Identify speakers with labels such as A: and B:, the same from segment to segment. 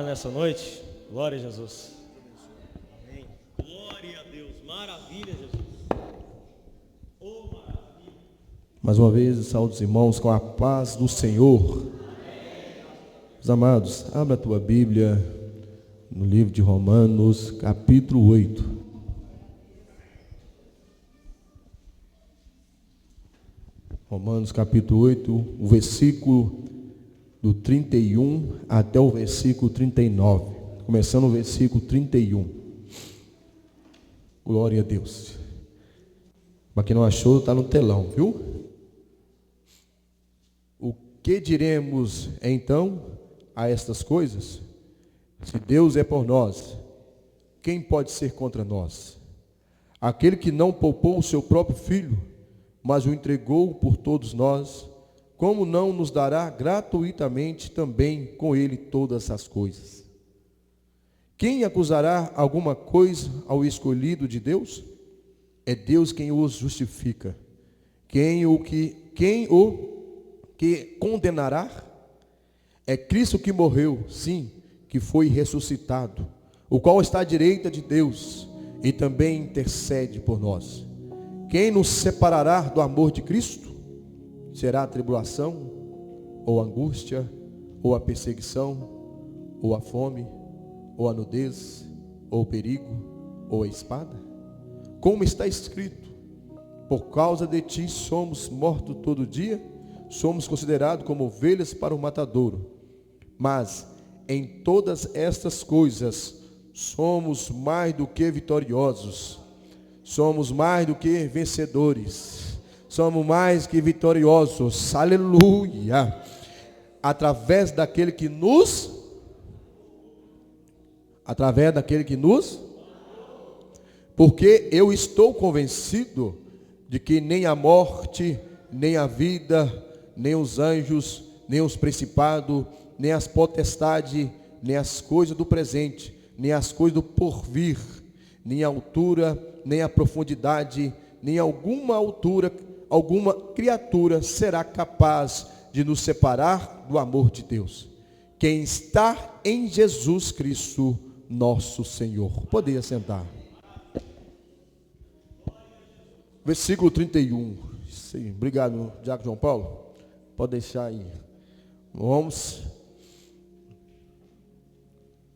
A: Nessa noite, glória a Jesus. Amém. Glória a Deus, maravilha, Jesus. Oh, maravilha.
B: Mais uma vez, saúde os irmãos com a paz do Senhor. Meus amados, abra a tua Bíblia no livro de Romanos, capítulo 8. Romanos, capítulo 8, o versículo do 31 até o versículo 39. Começando o versículo 31. Glória a Deus. Para quem não achou, está no telão, viu? O que diremos então a estas coisas? Se Deus é por nós, quem pode ser contra nós? Aquele que não poupou o seu próprio filho, mas o entregou por todos nós, como não nos dará gratuitamente também com ele todas as coisas? Quem acusará alguma coisa ao escolhido de Deus? É Deus quem os justifica. Quem o que condenará? É Cristo que morreu, sim, que foi ressuscitado, o qual está à direita de Deus e também intercede por nós. Quem nos separará do amor de Cristo? Será a tribulação, ou a angústia, ou a perseguição, ou a fome, ou a nudez, ou o perigo, ou a espada? Como está escrito: por causa de ti somos mortos todo dia, somos considerados como ovelhas para o matadouro. Mas em todas estas coisas somos mais do que vitoriosos, somos mais do que vencedores. Somos mais que vitoriosos, aleluia, através daquele que nos, porque eu estou convencido de que nem a morte, nem a vida, nem os anjos, nem os principados, nem as potestades, nem as coisas do presente, nem as coisas do porvir, nem a altura, nem a profundidade, nem alguma criatura será capaz de nos separar do amor de Deus. Quem está em Jesus Cristo, nosso Senhor. Pode sentar. Versículo 31. Sim, obrigado, Diácono João Paulo. Pode deixar aí. Vamos.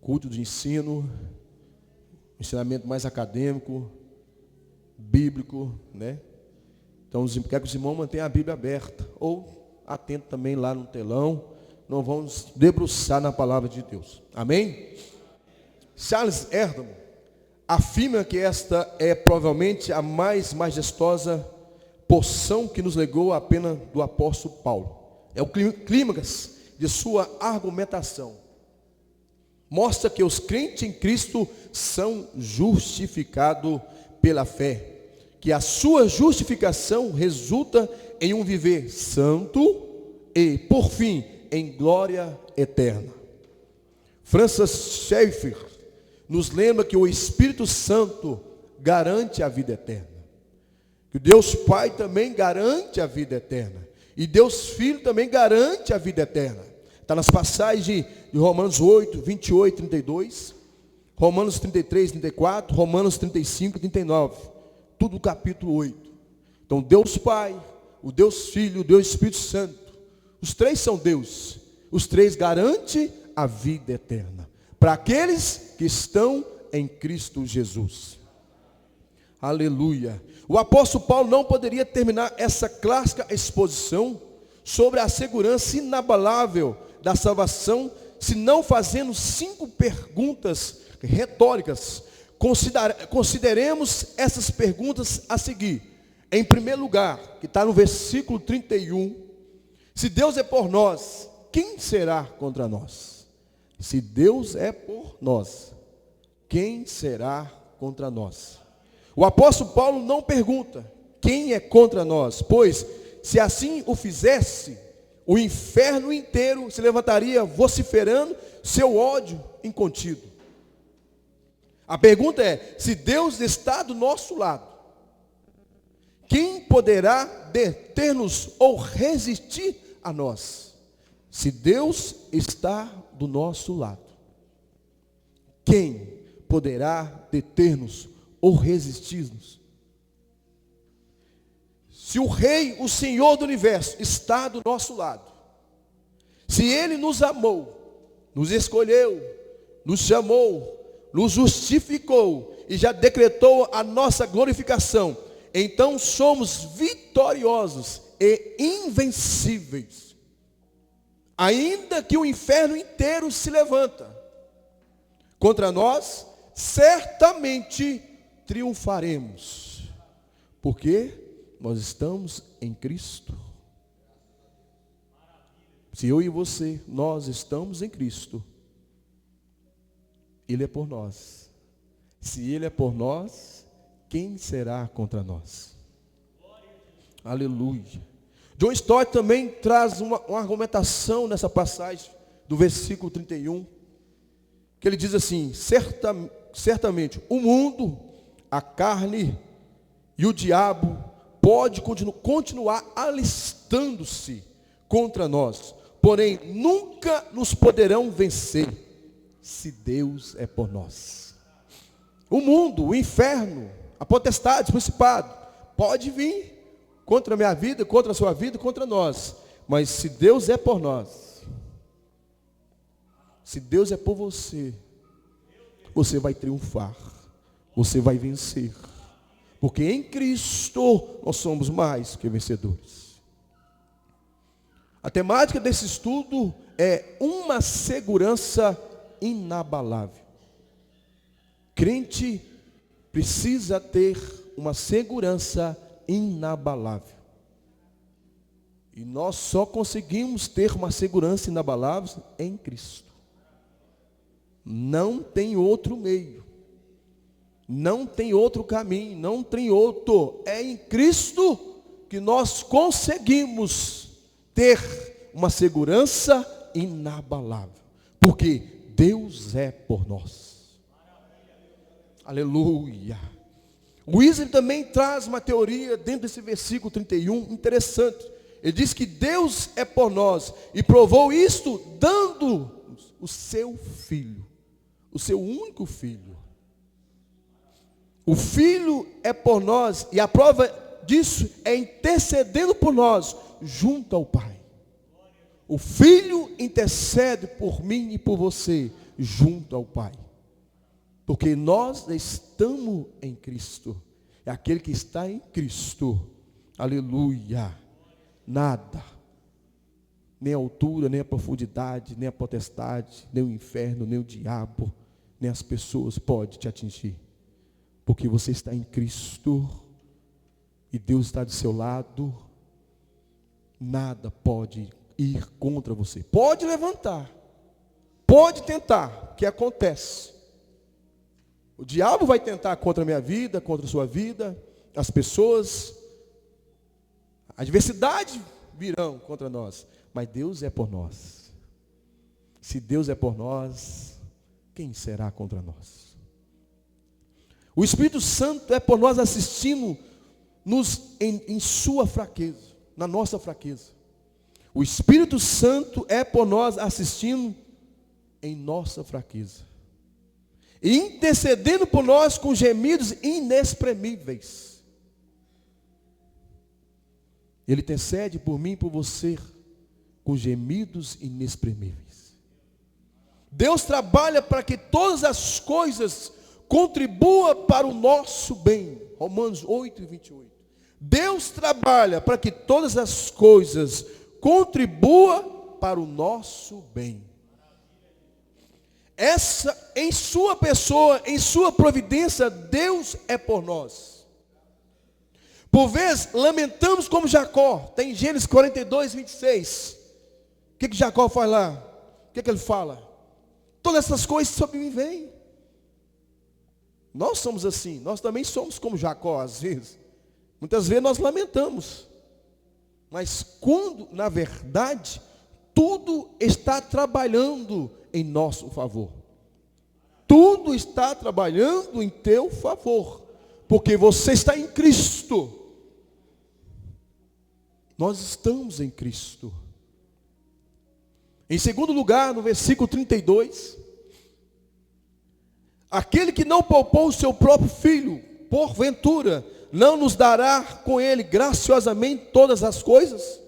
B: Culto de ensino, ensinamento mais acadêmico, bíblico, né? Então, quer que os irmãos mantenham a Bíblia aberta, ou atento também lá no telão. Nós vamos debruçar na palavra de Deus. Amém? Charles Erdman afirma que esta é provavelmente a mais majestosa porção que nos legou a pena do apóstolo Paulo. É o clímax de sua argumentação. Mostra que os crentes em Cristo são justificados pela fé, que a sua justificação resulta em um viver santo e, por fim, em glória eterna. Francis Schaeffer nos lembra que o Espírito Santo garante a vida eterna, que Deus Pai também garante a vida eterna, e Deus Filho também garante a vida eterna. Está nas passagens de Romanos 8, 28, 32, Romanos 33, 34, Romanos 35, 39. Tudo capítulo 8. Então Deus Pai, o Deus Filho, o Deus Espírito Santo, os três são Deus. Os três garantem a vida eterna para aqueles que estão em Cristo Jesus. Aleluia. O apóstolo Paulo não poderia terminar essa clássica exposição sobre a segurança inabalável da salvação se não fazendo 5 perguntas retóricas. Consideremos essas perguntas a seguir. Em primeiro lugar, que está no versículo 31, se Deus é por nós, quem será contra nós? Se Deus é por nós, quem será contra nós? O apóstolo Paulo não pergunta quem é contra nós, pois se assim o fizesse, o inferno inteiro se levantaria vociferando seu ódio incontido. A pergunta é: se Deus está do nosso lado, quem poderá deter-nos ou resistir a nós? Se Deus está do nosso lado, quem poderá deter-nos ou resistir-nos? Se o Rei, o Senhor do Universo, está do nosso lado, se Ele nos amou, nos escolheu, nos chamou, nos justificou e já decretou a nossa glorificação, então somos vitoriosos e invencíveis. Ainda que o inferno inteiro se levanta contra nós, certamente triunfaremos, porque nós estamos em Cristo. Se eu e você, nós estamos em Cristo, Ele é por nós. Se Ele é por nós, quem será contra nós? Aleluia. John Stott também traz uma argumentação nessa passagem do versículo 31, que ele diz assim: certamente o mundo, a carne e o diabo pode continuar alistando-se contra nós, porém nunca nos poderão vencer, se Deus é por nós. O mundo, o inferno, a potestade, o principado, pode vir contra a minha vida, contra a sua vida, contra nós, mas se Deus é por nós, se Deus é por você, você vai triunfar, você vai vencer, porque em Cristo nós somos mais que vencedores. A temática desse estudo é uma segurança inabalável. Crente precisa ter uma segurança inabalável. E nós só conseguimos ter uma segurança inabalável em Cristo. Não tem outro meio. Não tem outro caminho, não tem outro. É em Cristo que nós conseguimos ter uma segurança inabalável. Porque Deus é por nós. Aleluia. O Wesley também traz uma teoria dentro desse versículo 31, interessante. Ele diz que Deus é por nós e provou isto dando o seu Filho, o seu único Filho. O Filho é por nós e a prova disso é intercedendo por nós junto ao Pai. O Filho intercede por mim e por você junto ao Pai. Porque nós estamos em Cristo. É aquele que está em Cristo. Aleluia. Nada, nem a altura, nem a profundidade, nem a potestade, nem o inferno, nem o diabo, nem as pessoas pode te atingir. Porque você está em Cristo e Deus está do seu lado. Nada pode ir contra você. Pode levantar, pode tentar, o que acontece? O diabo vai tentar contra a minha vida, contra a sua vida, as pessoas, a adversidade virão contra nós, mas Deus é por nós. Se Deus é por nós, quem será contra nós? O Espírito Santo é por nós assistindo-nos em sua fraqueza, na nossa fraqueza. O Espírito Santo é por nós assistindo em nossa fraqueza. E intercedendo por nós com gemidos inexprimíveis. Ele intercede por mim e por você com gemidos inexprimíveis. Deus trabalha para que todas as coisas contribuam para o nosso bem. Romanos 8:28. Deus trabalha para que todas as coisas contribuam para o nosso bem. Em sua pessoa, em sua providência, Deus é por nós. Por vezes, lamentamos como Jacó. Tem Gênesis 42:26. O que Jacó faz lá? O que ele fala? Todas essas coisas sobre mim vêm. Nós somos assim. Nós também somos como Jacó, às vezes. Muitas vezes nós lamentamos. Mas quando, na verdade, tudo está trabalhando em nosso favor. Tudo está trabalhando em teu favor. Porque você está em Cristo. Nós estamos em Cristo. Em segundo lugar, no versículo 32, Aquele que não poupou o seu próprio filho, porventura, não nos dará com ele graciosamente todas as coisas?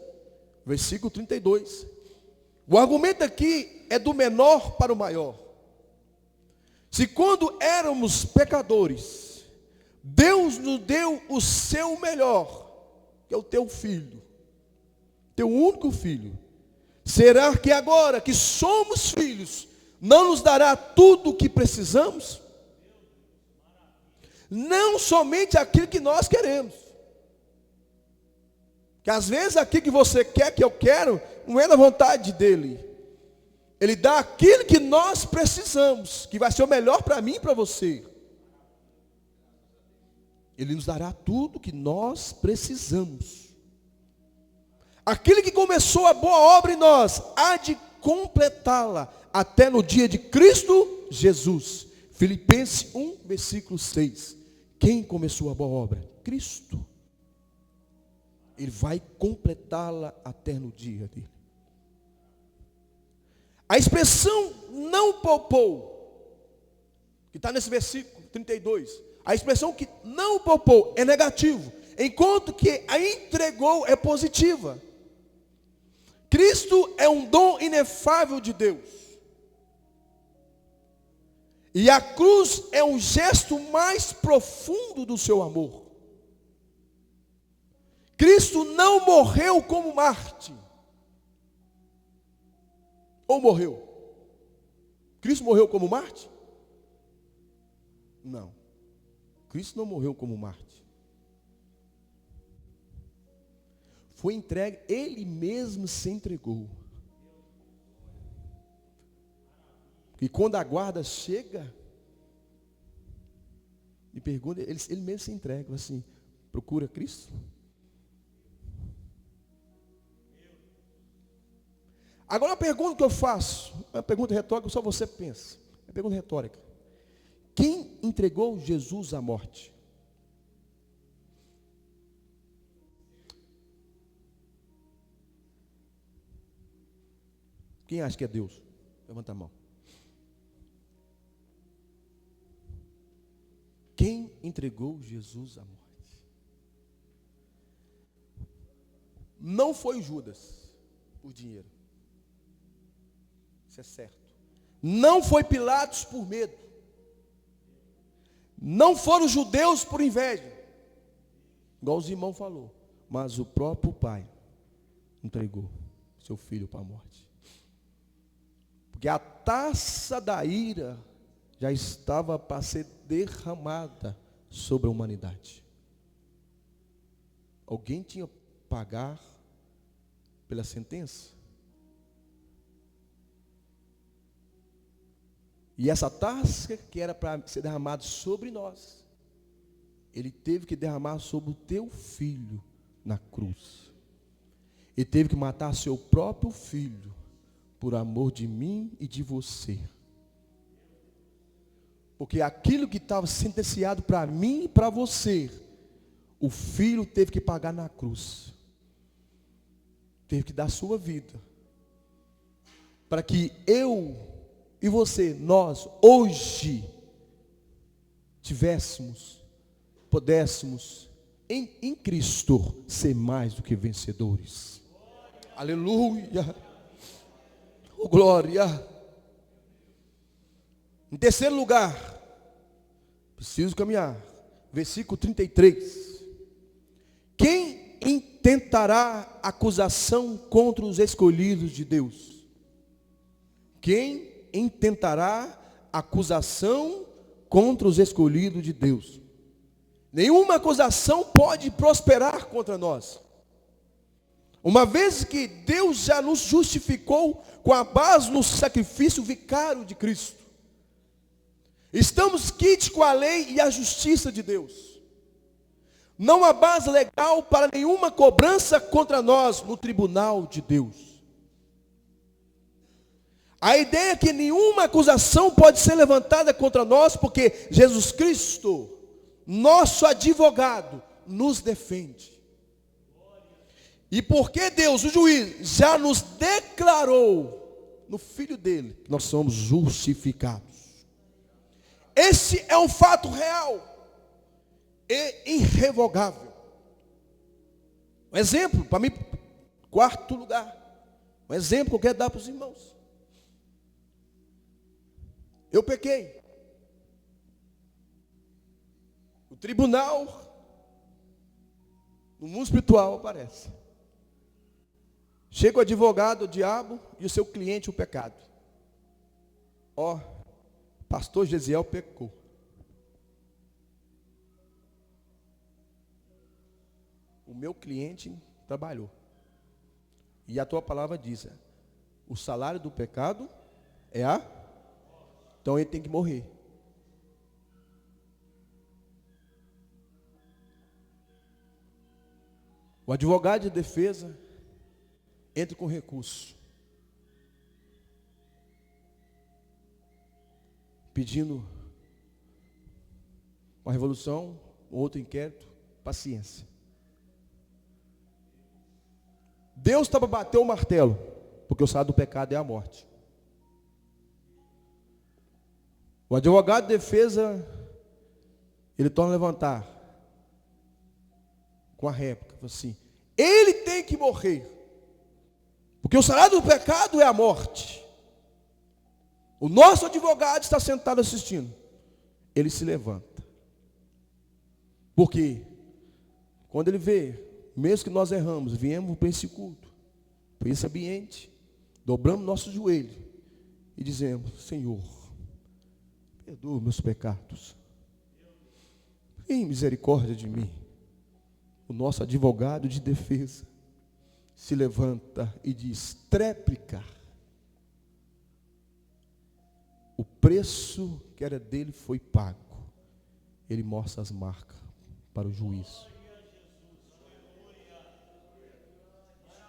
B: Versículo 32. O argumento aqui é do menor para o maior. Se quando éramos pecadores, Deus nos deu o seu melhor, que é o teu filho, teu único filho, será que agora que somos filhos, não nos dará tudo o que precisamos? Não somente aquilo que nós queremos. Que às vezes aquilo que você quer, que eu quero, não é da vontade dele. Ele dá aquilo que nós precisamos, que vai ser o melhor para mim e para você. Ele nos dará tudo que nós precisamos. Aquele que começou a boa obra em nós, há de completá-la até no dia de Cristo Jesus. Filipenses 1, versículo 6. Quem começou a boa obra? Cristo. Ele vai completá-la até no dia dele. A expressão não poupou, que está nesse versículo 32, a expressão que não poupou é negativo, enquanto que a entregou é positiva. Cristo é um dom inefável de Deus. E a cruz é um gesto mais profundo do seu amor. Cristo não morreu como Marte. Ou morreu? Cristo morreu como Marte? Não. Cristo não morreu como Marte. Foi entregue, ele mesmo se entregou. E quando a guarda chega e pergunta, ele mesmo se entrega, assim, procura Cristo. Agora a pergunta que eu faço, é uma pergunta retórica, só você pensa. É uma pergunta retórica. Quem entregou Jesus à morte? Quem acha que é Deus? Levanta a mão. Quem entregou Jesus à morte? Não foi Judas por dinheiro. Isso é certo. Não foi Pilatos por medo. Não foram os judeus por inveja. Igual os irmãos falou. Mas o próprio Pai entregou seu filho para a morte. Porque a taça da ira já estava para ser derramada sobre a humanidade. Alguém tinha que pagar pela sentença? E essa taça que era para ser derramada sobre nós, ele teve que derramar sobre o teu filho na cruz. Ele teve que matar seu próprio filho por amor de mim e de você. Porque aquilo que estava sentenciado para mim e para você, o filho teve que pagar na cruz. Teve que dar sua vida. Para que eu e você, nós, hoje, pudéssemos, em Cristo, ser mais do que vencedores. Aleluia. Oh, glória. Em terceiro lugar, preciso caminhar. Versículo 33. Quem intentará acusação contra os escolhidos de Deus? Quem intentará acusação contra os escolhidos de Deus? Nenhuma acusação pode prosperar contra nós. Uma vez que Deus já nos justificou com a base no sacrifício vicário de Cristo. Estamos quites com a lei e a justiça de Deus. Não há base legal para nenhuma cobrança contra nós no tribunal de Deus. A ideia é que nenhuma acusação pode ser levantada contra nós, porque Jesus Cristo, nosso advogado, nos defende. E porque Deus, o juiz, já nos declarou no Filho dele, nós somos justificados. Esse é um fato real e irrevogável. Um exemplo, para mim, quarto lugar. Um exemplo que eu quero dar para os irmãos. Eu pequei. O tribunal, no mundo espiritual, aparece. Chega o advogado, o diabo, e o seu cliente, o pecado. Ó, pastor Gesiel pecou. O meu cliente trabalhou. E a tua palavra diz: o salário do pecado é a... Então ele tem que morrer. O advogado de defesa entra com recurso, pedindo uma revolução, outro inquérito, paciência. Deus estava batendo o martelo, porque o salário do pecado é a morte. O advogado de defesa, ele torna a levantar com a réplica, assim: ele tem que morrer, porque o salário do pecado é a morte. O nosso advogado está sentado assistindo. Ele se levanta. Porque quando ele vê, mesmo que nós erramos, viemos para esse culto, para esse ambiente, dobramos nosso joelho e dizemos: Senhor, perdoa meus pecados, tem misericórdia de mim. O nosso advogado de defesa se levanta e diz: tréplica. O preço que era dele foi pago. Ele mostra as marcas para o juízo.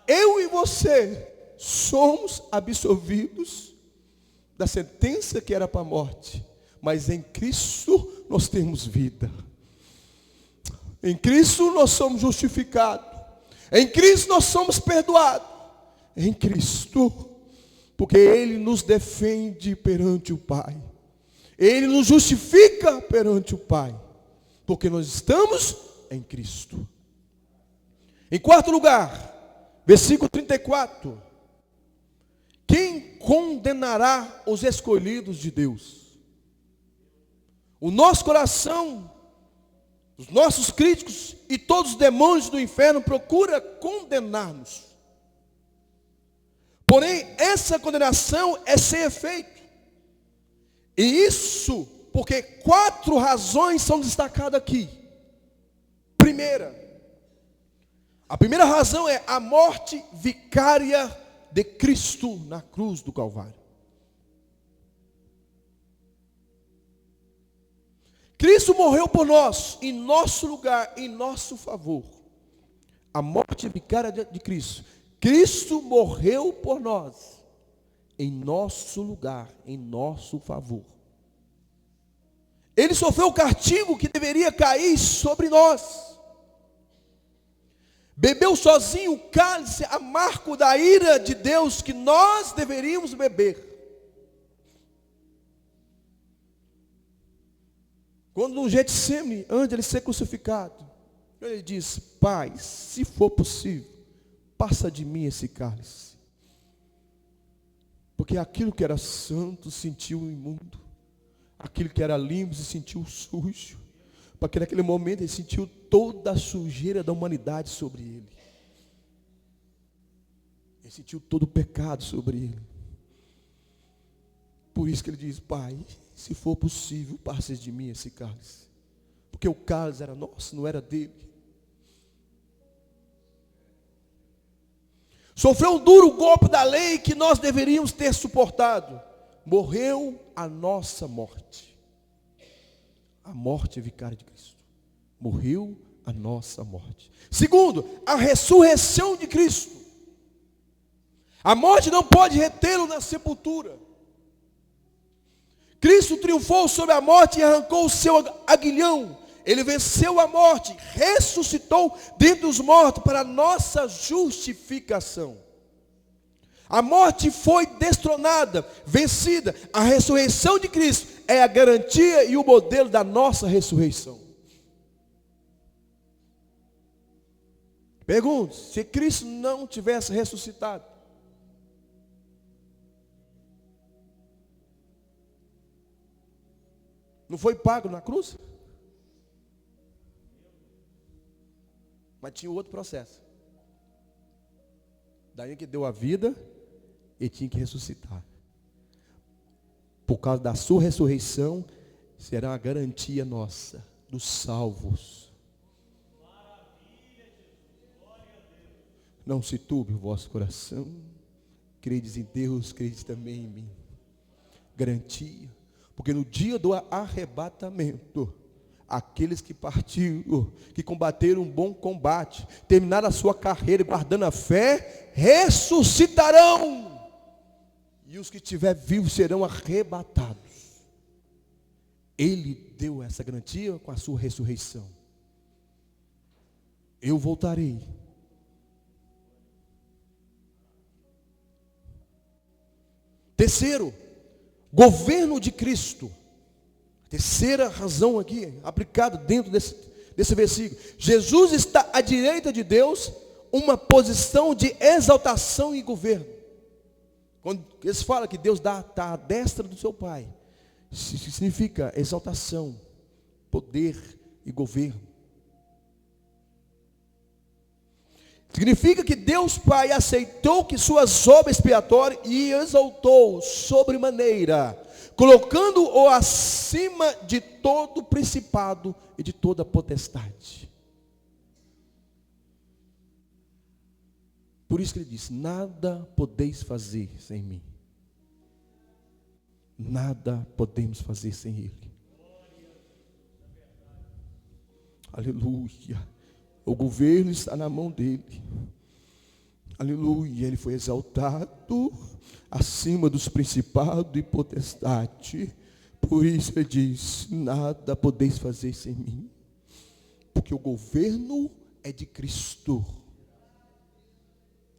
B: Eu e você somos absolvidos da sentença que era para a morte, mas em Cristo nós temos vida. Em Cristo nós somos justificados. Em Cristo nós somos perdoados. Em Cristo, porque Ele nos defende perante o Pai. Ele nos justifica perante o Pai, porque nós estamos em Cristo. Em quarto lugar, versículo 34. Quem condenará os escolhidos de Deus? O nosso coração, os nossos críticos e todos os demônios do inferno procuram condenar-nos. Porém, essa condenação é sem efeito. E isso porque 4 razões são destacadas aqui. A primeira razão é a morte vicária de Cristo na cruz do Calvário. Cristo morreu por nós, em nosso lugar, em nosso favor. A morte vicária de Cristo. Cristo morreu por nós, em nosso lugar, em nosso favor. Ele sofreu o castigo que deveria cair sobre nós. Bebeu sozinho o cálice amargo da ira de Deus que nós deveríamos beber. Quando no Getsemane, antes de ele ser crucificado, ele diz: Pai, se for possível, passa de mim esse cálice. Porque aquilo que era santo sentiu imundo, aquilo que era limpo se sentiu sujo, porque naquele momento ele sentiu toda a sujeira da humanidade sobre ele. Ele sentiu todo o pecado sobre ele. Por isso que ele diz: Pai, se for possível, passe de mim esse cálice. Porque o cálice era nosso, não era dele. Sofreu um duro golpe da lei que nós deveríamos ter suportado. Morreu a nossa morte. A morte vicária de Cristo. Morreu a nossa morte. Segundo, a ressurreição de Cristo. A morte não pode retê-lo na sepultura. Cristo triunfou sobre a morte e arrancou o seu aguilhão. Ele venceu a morte, ressuscitou dentre os mortos para a nossa justificação. A morte foi destronada, vencida. A ressurreição de Cristo é a garantia e o modelo da nossa ressurreição. Pergunto, se Cristo não tivesse ressuscitado, não foi pago na cruz? Mas tinha outro processo. Daí que deu a vida, ele tinha que ressuscitar. Por causa da sua ressurreição, será uma garantia nossa, dos salvos. Não se turbe o vosso coração. Credes em Deus, credes também em mim. Garantia. Porque no dia do arrebatamento, aqueles que partiram, que combateram um bom combate, terminaram a sua carreira guardando a fé, ressuscitarão. E os que estiver vivos serão arrebatados. Ele deu essa garantia com a sua ressurreição. Eu voltarei. Terceiro, governo de Cristo. Terceira razão aqui, aplicada dentro desse versículo. Jesus está à direita de Deus, uma posição de exaltação e governo. Quando eles falam que Deus está à destra do seu Pai, significa exaltação, poder e governo. Significa que Deus Pai aceitou que suas obras expiatórias e exaltou sobremaneira, colocando-o acima de todo principado e de toda potestade. Por isso que ele disse: nada podeis fazer sem mim. Nada podemos fazer sem ele. Aleluia. O governo está na mão dele. Aleluia. Ele foi exaltado acima dos principados e potestade. Por isso ele diz: nada podeis fazer sem mim. Porque o governo é de Cristo.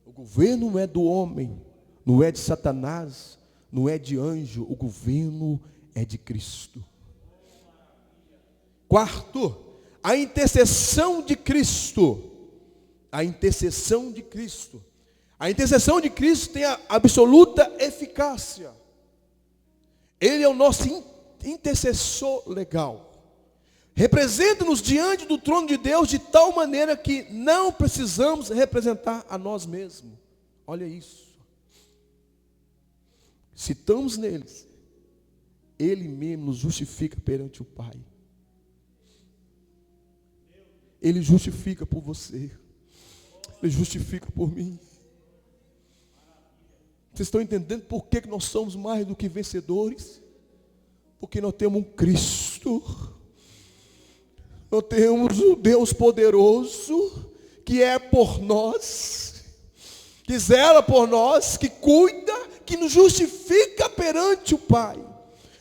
B: O governo não é do homem, não é de Satanás, não é de anjo. O governo é de Cristo. Quarto, a intercessão de Cristo. A intercessão de Cristo. A intercessão de Cristo tem a absoluta eficácia. Ele é o nosso intercessor legal. Representa-nos diante do trono de Deus de tal maneira que não precisamos representar a nós mesmos. Olha isso. Se estamos neles, Ele mesmo nos justifica perante o Pai. Ele justifica por você. Ele justifica por mim. Vocês estão entendendo por que nós somos mais do que vencedores? Porque nós temos um Cristo. Nós temos um Deus poderoso, que é por nós, que zela por nós, que cuida, que nos justifica perante o Pai.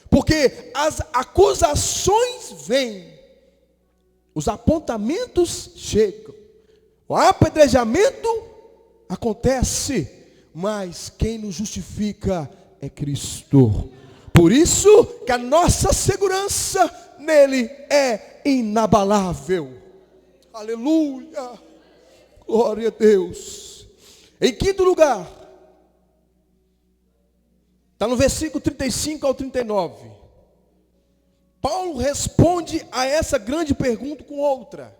B: Porque as acusações vêm, os apontamentos chegam, o apedrejamento acontece, mas quem nos justifica é Cristo. Por isso que a nossa segurança nele é inabalável. Aleluia. Glória a Deus. Em quinto lugar, está no versículo 35 ao 39. Paulo responde a essa grande pergunta com outra.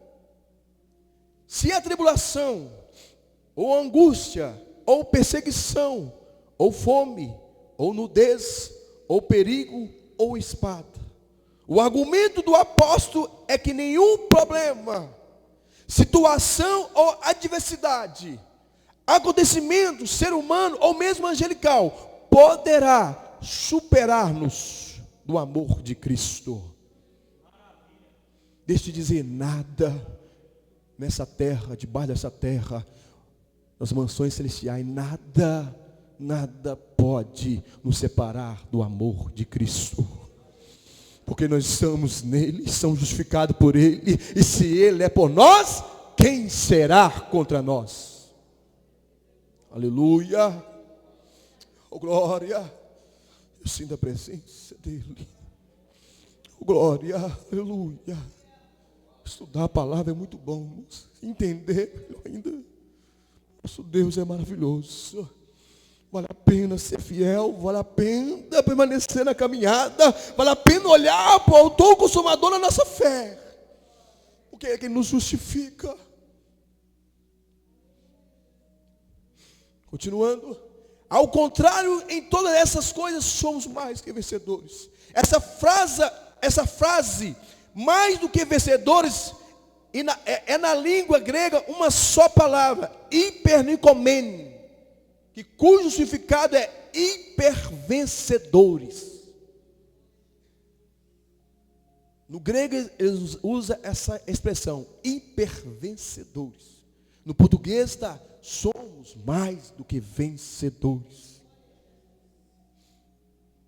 B: Se a tribulação, ou angústia, ou perseguição, ou fome, ou nudez, ou perigo, ou espada. O argumento do apóstolo é que nenhum problema, situação ou adversidade, acontecimento, ser humano ou mesmo angelical, poderá superar-nos do amor de Cristo. Deixa eu te dizer, nada nessa terra, debaixo dessa terra, nas mansões celestiais, nada pode nos separar do amor de Cristo. Porque nós estamos nele, somos justificados por ele, e se ele é por nós, quem será contra nós? Aleluia, oh glória, eu sinto a presença dele. Glória, aleluia. Estudar a palavra é muito bom, irmãos. Entender ainda. Nosso Deus é maravilhoso. Vale a pena ser fiel, vale a pena permanecer na caminhada, vale a pena olhar para o autor consumador da nossa fé, porque é quem nos justifica. Continuando, ao contrário, em todas essas coisas somos mais que vencedores. Essa frase, mais do que vencedores, é na língua grega uma só palavra, hipernicomen, cujo significado é hipervencedores. No grego eles usam essa expressão, hipervencedores. No português está, somos mais do que vencedores.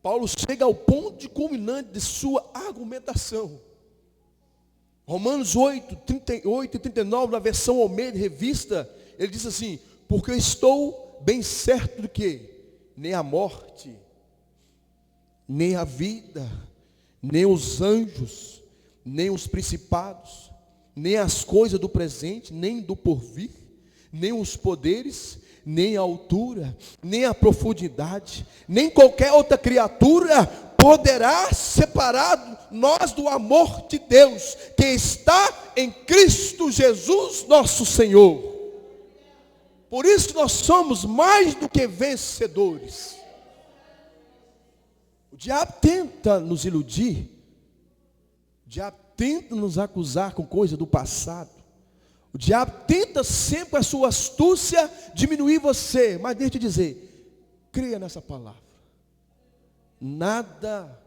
B: Paulo chega ao ponto culminante de sua argumentação. Romanos 8, 38 e 39, na versão Almeida Revista, ele diz assim: porque eu estou bem certo de que nem a morte, nem a vida, nem os anjos, nem os principados, nem as coisas do presente, nem do porvir, nem os poderes, nem a altura, nem a profundidade, nem qualquer outra criatura poderá separar nós do amor de Deus, que está em Cristo Jesus nosso Senhor. Por isso nós somos mais do que vencedores. O diabo tenta nos iludir. O diabo tenta nos acusar com coisa do passado. O diabo tenta sempre com a sua astúcia diminuir você. Mas deixa eu te dizer, creia nessa palavra. Nada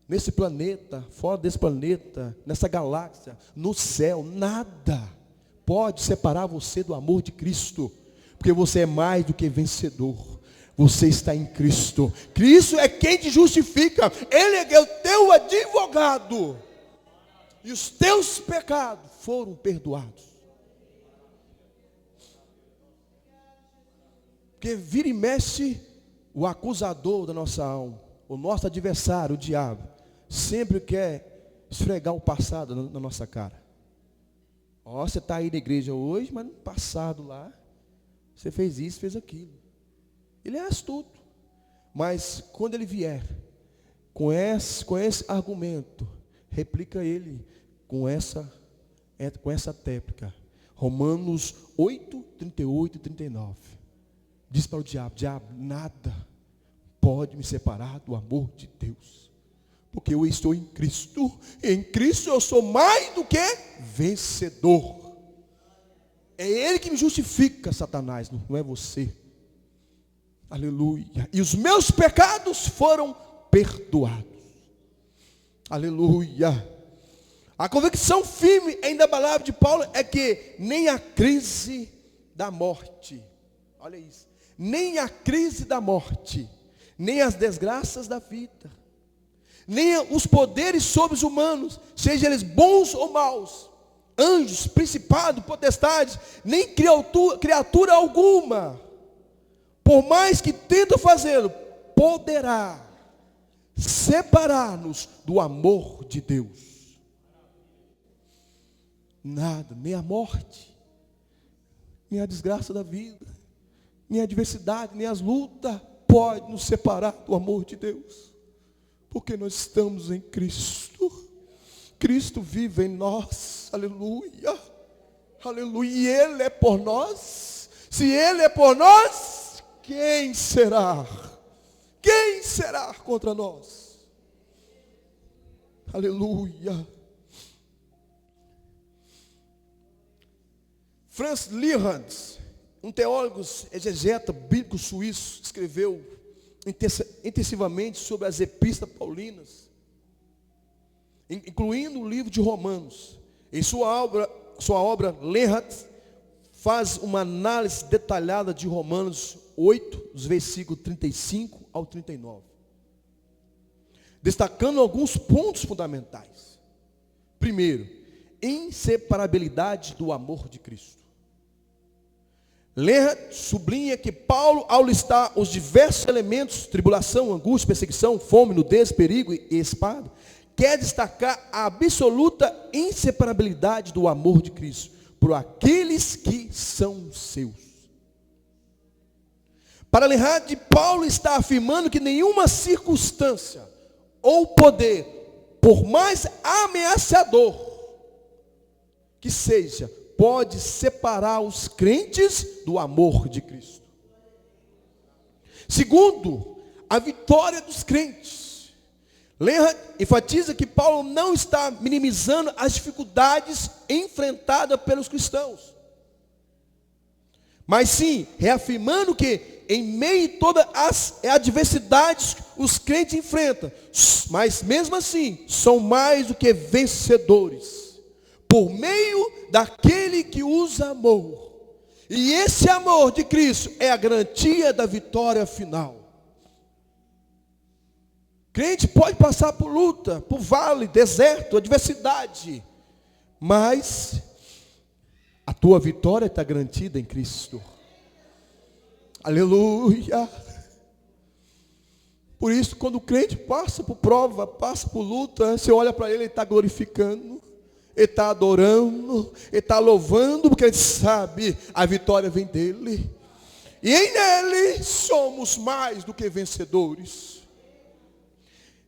B: nesse planeta, fora desse planeta, nessa galáxia, no céu, nada pode separar você do amor de Cristo. Porque você é mais do que vencedor. Você está em Cristo. Cristo é quem te justifica. Ele é o teu advogado. E os teus pecados foram perdoados. Porque vira e mexe o acusador da nossa alma, o nosso adversário, o diabo, sempre quer esfregar o passado na nossa cara. Ó, você está aí na igreja hoje, mas no passado lá, você fez isso, fez aquilo. Ele é astuto. Mas quando ele vier com esse argumento, replica ele com essa técnica. Romanos 8, 38 e 39. Diz para o diabo: diabo, nada pode me separar do amor de Deus. Porque eu estou em Cristo. Em Cristo eu sou mais do que vencedor. É Ele que me justifica, Satanás, não é você. Aleluia. E os meus pecados foram perdoados. Aleluia. A convicção firme ainda da palavra de Paulo é que nem a crise da morte, olha isso, nem a crise da morte, nem as desgraças da vida, nem os poderes sobre-humanos, sejam eles bons ou maus, anjos, principados, potestades, nem criatura alguma, por mais que tentam fazê-lo, poderá separar-nos do amor de Deus. Nada, nem a morte, nem a desgraça da vida, nem a adversidade, nem as lutas, pode nos separar do amor de Deus. Porque nós estamos em Cristo. Cristo vive em nós. Aleluia. Aleluia. E Ele é por nós. Se Ele é por nós, quem será? Quem será contra nós? Aleluia. Franz Lierhans, um teólogo exegeta bíblico suíço, escreveu intensivamente sobre as epístolas paulinas, incluindo o livro de Romanos. Em sua obra Lierhans faz uma análise detalhada de Romanos 8, dos versículos 35 ao 39, destacando alguns pontos fundamentais. Primeiro, inseparabilidade do amor de Cristo. Lierhans sublinha que Paulo, ao listar os diversos elementos, tribulação, angústia, perseguição, fome, nudez, perigo e espada, quer destacar a absoluta inseparabilidade do amor de Cristo por aqueles que são seus. Para Leonhard, Paulo está afirmando que nenhuma circunstância ou poder, por mais ameaçador que seja, pode separar os crentes do amor de Cristo. Segundo, a vitória dos crentes. Leonhard enfatiza que Paulo não está minimizando as dificuldades enfrentadas pelos cristãos, mas sim reafirmando que em meio a todas as adversidades os crentes enfrentam, mas mesmo assim são mais do que vencedores, por meio daquele que os amou. E esse amor de Cristo é a garantia da vitória final. Crente pode passar por luta, por vale, deserto, adversidade, mas a tua vitória está garantida em Cristo. Aleluia. Por isso, quando o crente passa por prova, passa por luta, você olha para ele está glorificando, ele está adorando, ele está louvando, porque ele sabe, a vitória vem dele. E em nele somos mais do que vencedores.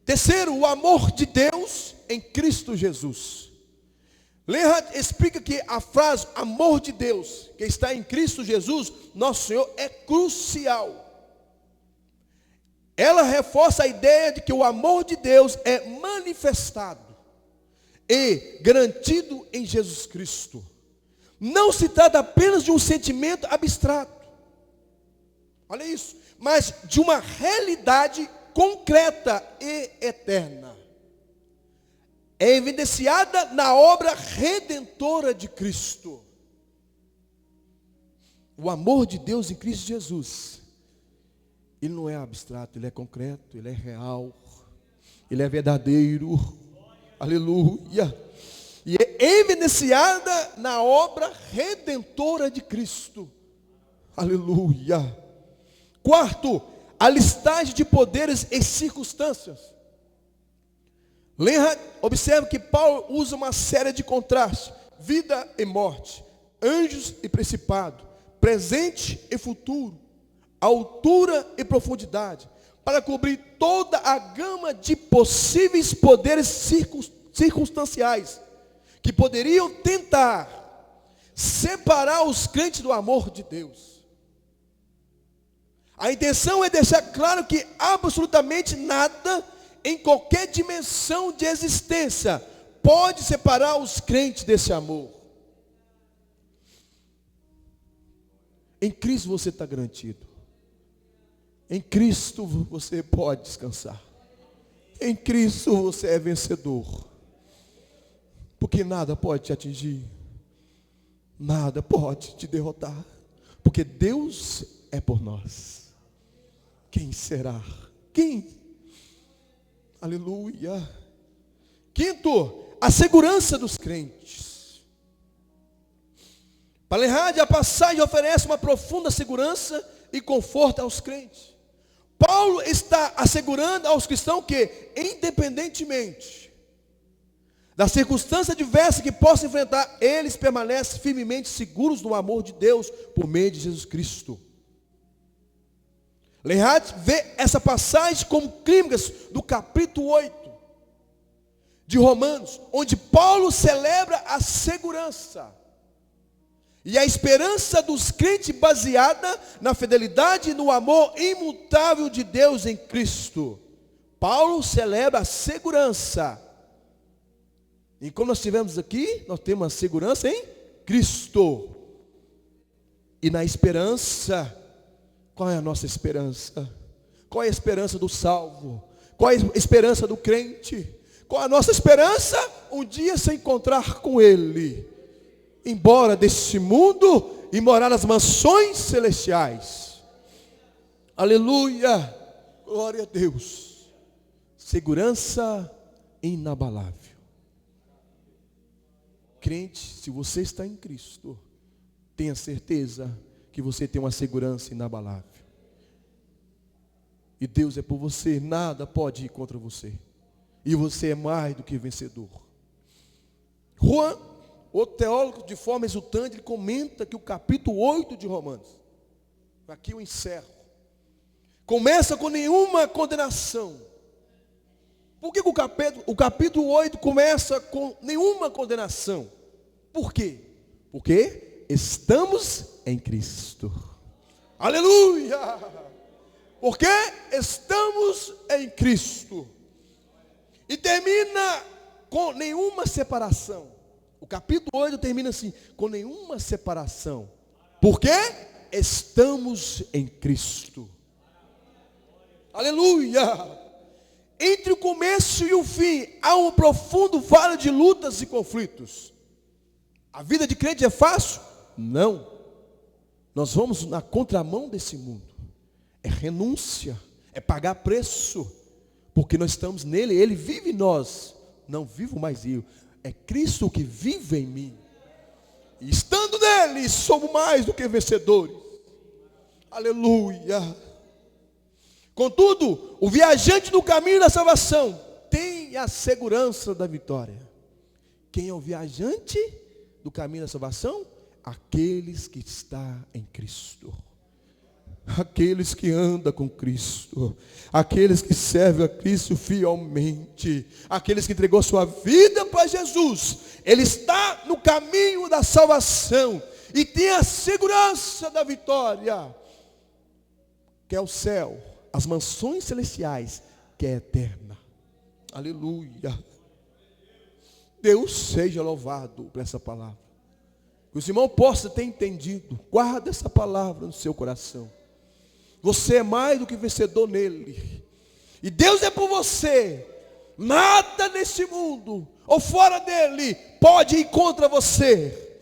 B: Terceiro, o amor de Deus em Cristo Jesus. Leonhard explica que a frase amor de Deus, que está em Cristo Jesus, nosso Senhor, é crucial. Ela reforça a ideia de que o amor de Deus é manifestado e garantido em Jesus Cristo. Não se trata apenas de um sentimento abstrato, olha isso, mas de uma realidade concreta e eterna. É evidenciada na obra redentora de Cristo. O amor de Deus em Cristo Jesus, ele não é abstrato, ele é concreto, ele é real, ele é verdadeiro. Aleluia. E é evidenciada na obra redentora de Cristo. Aleluia. Quarto, a listagem de poderes e circunstâncias. Leonhard observa que Paulo usa uma série de contrastes: vida e morte, anjos e principado, presente e futuro, altura e profundidade, para cobrir toda a gama de possíveis poderes circunstanciais que poderiam tentar separar os crentes do amor de Deus. A intenção é deixar claro que absolutamente nada, em qualquer dimensão de existência, pode separar os crentes desse amor. Em Cristo você está garantido. Em Cristo você pode descansar. Em Cristo você é vencedor. Porque nada pode te atingir. Nada pode te derrotar. Porque Deus é por nós. Quem será? Quem? Aleluia. Quinto, a segurança dos crentes. Para Leonhard, a passagem oferece uma profunda segurança e conforto aos crentes. Paulo está assegurando aos cristãos que, independentemente da circunstância diversa que possam enfrentar, eles permanecem firmemente seguros no amor de Deus por meio de Jesus Cristo. Leonhard vê essa passagem como clímax do capítulo 8 de Romanos, onde Paulo celebra a segurança e a esperança dos crentes baseada na fidelidade e no amor imutável de Deus em Cristo. Paulo celebra a segurança. E como nós tivemos aqui, nós temos a segurança em Cristo. E na esperança, qual é a nossa esperança? Qual é a esperança do salvo? Qual é a esperança do crente? Qual é a nossa esperança? Um dia se encontrar com Ele, embora deste mundo e morar nas mansões celestiais. Aleluia, glória a Deus. Segurança inabalável. Crente, se você está em Cristo, tenha certeza que você tem uma segurança inabalável. E Deus é por você, nada pode ir contra você. E você é mais do que vencedor. Juan, o teólogo, de forma exultante, ele comenta que o capítulo 8 de Romanos, aqui eu encerro, começa com nenhuma condenação. Por que o capítulo 8 começa com nenhuma condenação? Por quê? Porque estamos em Cristo. Aleluia! Porque estamos em Cristo. E termina com nenhuma separação. O capítulo 8 termina assim, com nenhuma separação. Porque estamos em Cristo. Aleluia! Entre o começo e o fim, há um profundo vale de lutas e conflitos. A vida de crente é fácil? Não. Nós vamos na contramão desse mundo. É renúncia, é pagar preço. Porque nós estamos nele, ele vive em nós. Não vivo mais eu, é Cristo que vive em mim. E estando nele, somos mais do que vencedores. Aleluia. Contudo, o viajante do caminho da salvação tem a segurança da vitória. Quem é o viajante do caminho da salvação? Aqueles que estão em Cristo. Aqueles que andam com Cristo. Aqueles que servem a Cristo fielmente. Aqueles que entregou sua vida para Jesus. Ele está no caminho da salvação. E tem a segurança da vitória. Que é o céu. As mansões celestiais, que é eterna. Aleluia. Deus seja louvado por essa palavra. Que os irmãos possam ter entendido. Guarda essa palavra no seu coração. Você é mais do que vencedor nele. E Deus é por você. Nada nesse mundo, ou fora dele, pode ir contra você.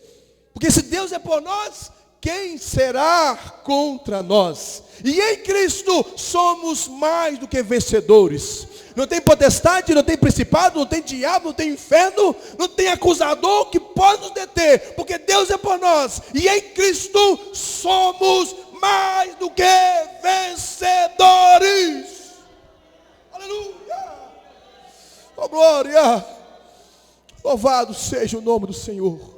B: Porque se Deus é por nós, quem será contra nós? E em Cristo somos mais do que vencedores. Não tem potestade, não tem principado, não tem diabo, não tem inferno, não tem acusador que pode nos deter. Porque Deus é por nós. E em Cristo somos mais do que vencedores. Aleluia. Oh glória. Louvado seja o nome do Senhor.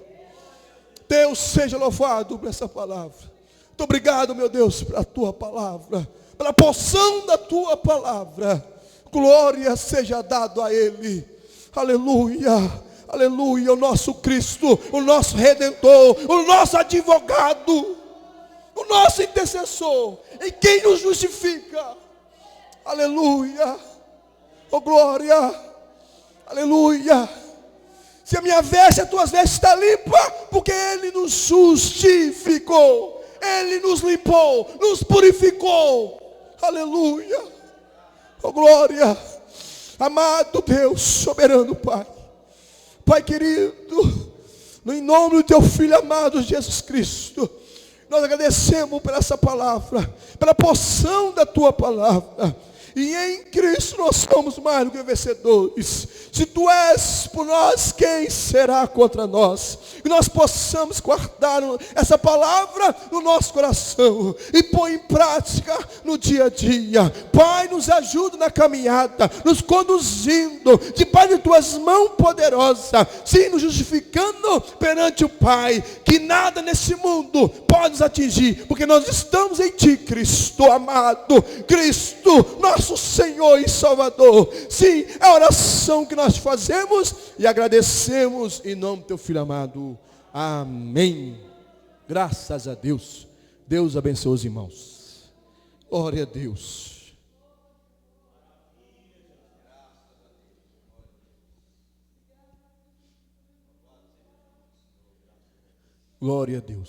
B: Deus seja louvado por essa palavra. Muito obrigado, meu Deus, pela tua palavra, pela porção da tua palavra. Glória seja dado a Ele. Aleluia, aleluia. O nosso Cristo, o nosso Redentor, o nosso advogado, o nosso intercessor, em quem nos justifica. Aleluia, oh glória, aleluia. Se a minha veste, as tuas vestes está limpa, porque Ele nos justificou, Ele nos limpou, nos purificou. Aleluia, oh glória. Amado Deus, soberano Pai, Pai querido, em nome do teu Filho amado Jesus Cristo, nós agradecemos por essa palavra, pela porção da tua palavra. E em Cristo nós somos mais do que vencedores. Se tu és por nós, quem será contra nós? Que nós possamos guardar essa palavra no nosso coração e pôr em prática no dia a dia. Pai, nos ajuda na caminhada, nos conduzindo debaixo de tuas mãos poderosas, sim, nos justificando perante o Pai, que nada nesse mundo pode nos atingir, porque nós estamos em ti, Cristo amado, Cristo, nosso Senhor e Salvador. Sim, é a oração que nós fazemos e agradecemos em nome do teu Filho amado. Amém. Graças a Deus. Deus abençoe os irmãos. Glória a Deus. Glória a Deus.